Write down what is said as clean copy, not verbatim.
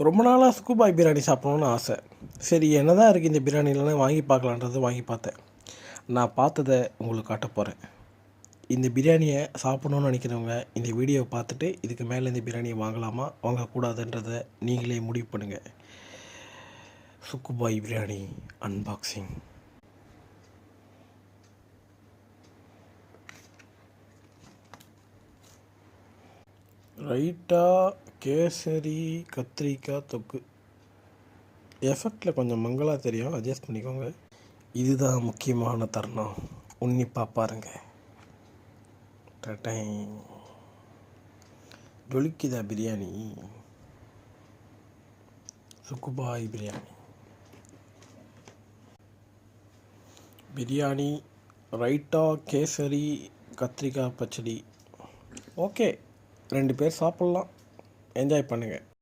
ரொம்ப நாளாக சுக்குபாய் பிரியாணி சாப்பிட்ணுன்னு ஆசை. சரி என்ன தான் இருக்குது இந்த பிரியாணிலன்னு வாங்கி பார்க்கலான்றது வாங்கி பார்த்தேன். நான் பார்த்ததை உங்களுக்கு காட்ட போகிறேன். இந்த பிரியாணியை சாப்பிட்ணுன்னு நினைக்கிறவங்க இந்த வீடியோவை பார்த்துட்டு இதுக்கு மேலே இந்த பிரியாணியை வாங்கலாமா வாங்கக்கூடாதுன்றதை நீங்களே முடிவு பண்ணுங்கள். சுக்குபாய் பிரியாணி அன்பாக்சிங். ரைட்டா கேசரி கத்திரிக்காய் தொக்கு. எஃபெக்டில் கொஞ்சம் மங்களாக தெரியும், அட்ஜஸ்ட் பண்ணிக்கோங்க. இதுதான் முக்கியமான தருணம், உன்னிப்பாக பாருங்கள். டட்டை ஜொலிக்குதா பிரியாணி. சுக்குபாய் பிரியாணி ரைட்டா கேசரி கத்திரிக்காய் பச்சடி. ஓகே, 2 பேர் சாப்பிட்லாம். என்ஜாய் பண்ணுங்கள்.